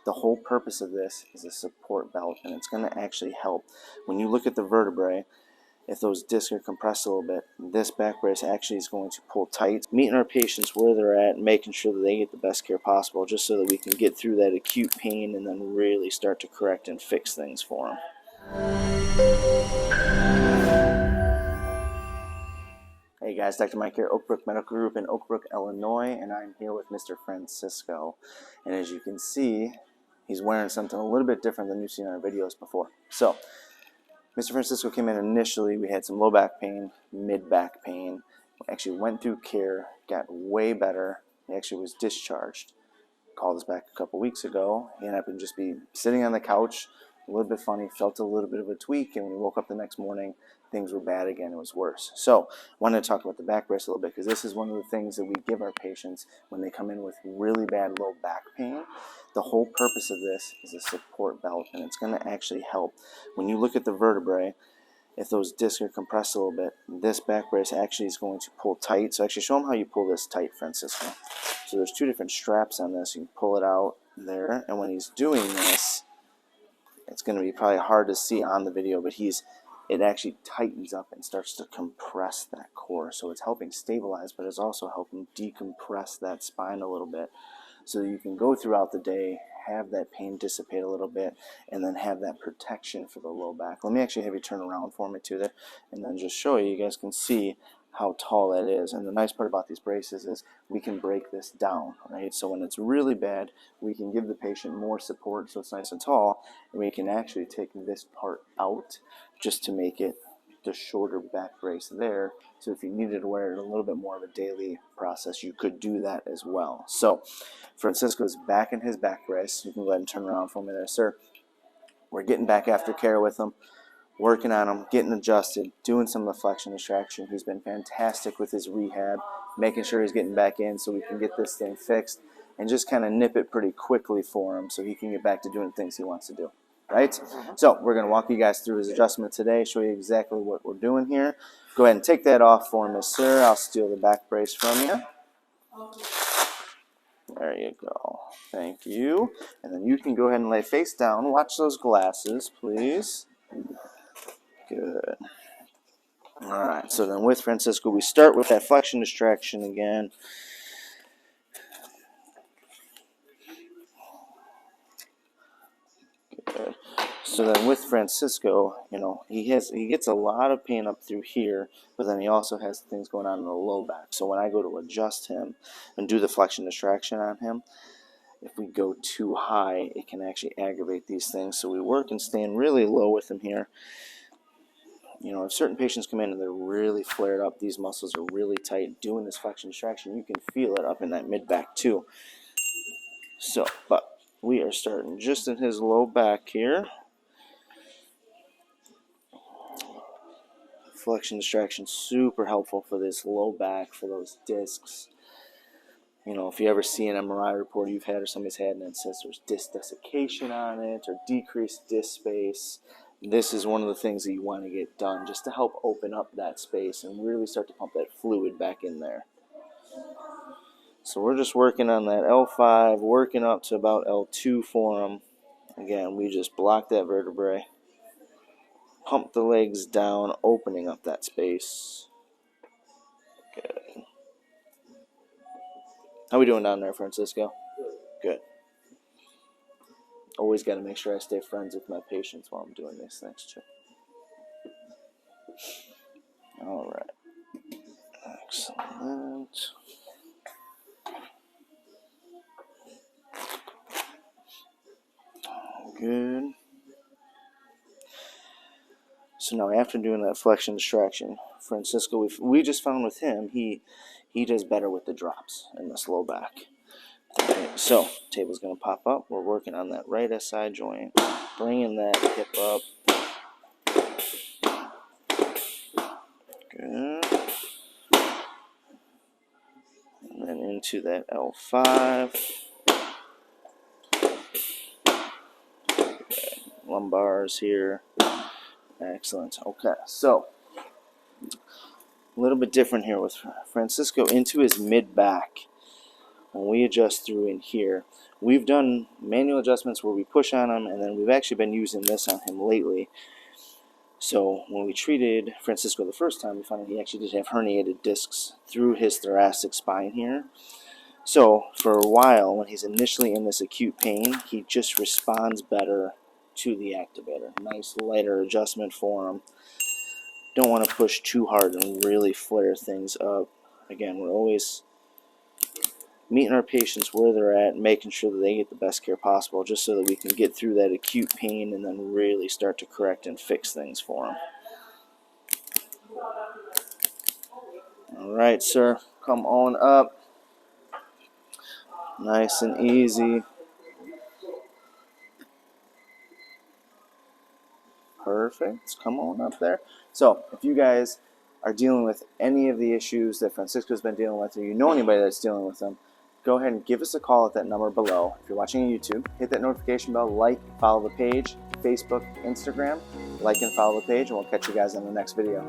The whole purpose of this is a support belt, and it's going to actually help. When you look at the vertebrae, if those discs are compressed a little bit, this back brace actually is going to pull tight, meeting our patients where they're at and making sure that they get the best care possible, just so that we can get through that acute pain and then really start to correct and fix things for them. Hey guys, Dr. Mike here, Oak Brook Medical Group in Oak Brook, Illinois, and I'm here with Mr. Francisco. And as you can see, he's wearing something a little bit different than you've seen in our videos before. So, Mr. Francisco came in initially, we had some low back pain, mid back pain. We actually went through care, got way better. He actually was discharged. Called us back a couple weeks ago. He ended up just be sitting on the couch, a little bit funny, felt a little bit of a tweak, and when he woke up the next morning, things were bad again. It was worse. So I wanted to talk about the back brace a little bit, because this is one of the things that we give our patients when they come in with really bad low back pain. The whole purpose of this is a support belt, and it's going to actually help. When you look at the vertebrae, if those discs are compressed a little bit, this back brace actually is going to pull tight. So actually show them how you pull this tight, Francisco. So there's two different straps on this. You can pull it out there, and when he's doing this, it's going to be probably hard to see on the video, but it actually tightens up and starts to compress that core. So it's helping stabilize, but it's also helping decompress that spine a little bit, so that you can go throughout the day, have that pain dissipate a little bit, and then have that protection for the low back. Let me actually have you turn around for me too there, and then just show you. You guys can see how tall that is. And the nice part about these braces is we can break this down, right? So when it's really bad, we can give the patient more support so it's nice and tall, and we can actually take this part out just to make it the shorter back brace there. So if you needed to wear it a little bit more of a daily process, you could do that as well. So Francisco's back in his back brace. You can go ahead and turn around for me there, sir. We're getting back after care with him, working on him, getting adjusted, doing some of the flexion extraction. He's been fantastic with his rehab, making sure he's getting back in so we can get this thing fixed and just kind of nip it pretty quickly for him so he can get back to doing things he wants to do. Right? So we're going to walk you guys through his adjustment today, show you exactly what we're doing here. Go ahead and take that off for me, sir. I'll steal the back brace from you. There you go. Thank you. And then you can go ahead and lay face down. Watch those glasses, please. Good. All right. So then with Francisco, we start with that flexion distraction again. Good. So then with Francisco, he gets a lot of pain up through here, but then he also has things going on in the low back. So when I go to adjust him and do the flexion distraction on him, if we go too high, it can actually aggravate these things. So we work and stand really low with him here. If certain patients come in and they're really flared up, these muscles are really tight, doing this flexion distraction, you can feel it up in that mid back too. So, but we are starting just in his low back here. Flexion distraction, super helpful for this low back, for those discs. If you ever see an MRI report you've had or somebody's had and it says there's disc desiccation on it or decreased disc space, this is one of the things that you want to get done just to help open up that space and really start to pump that fluid back in there. So we're just working on that L5, working up to about L2 for him. Again, we just block that vertebrae, pump the legs down, opening up that space. Good. How we doing down there, Francisco? Good. Always got to make sure I stay friends with my patients while I'm doing these things too. All right. Excellent. Good. So now after doing that flexion distraction, Francisco, we just found with him, he does better with the drops in the slow back. Okay, so table's going to pop up. We're working on that right SI joint, bringing that hip up. Good. And then into that L5. Good. Lumbars here. Excellent. Okay, so a little bit different here with Francisco into his mid back. when we adjust through in here, we've done manual adjustments where we push on him, and then we've actually been using this on him lately. So when we treated Francisco the first time, we found that he actually did have herniated discs through his thoracic spine here. So for a while, when he's initially in this acute pain, he just responds better to the activator. Nice lighter adjustment for him. Don't want to push too hard and really flare things up. Again, we're always meeting our patients where they're at and making sure that they get the best care possible, just so that we can get through that acute pain and then really start to correct and fix things for them. All right, sir, come on up. Nice and easy. Perfect. Come on up there. So if you guys are dealing with any of the issues that Francisco's been dealing with, or you know anybody that's dealing with them, go ahead and give us a call at that number below. If you're watching on YouTube, hit that notification bell, like, follow the page, Facebook, Instagram, like and follow the page, and we'll catch you guys in the next video.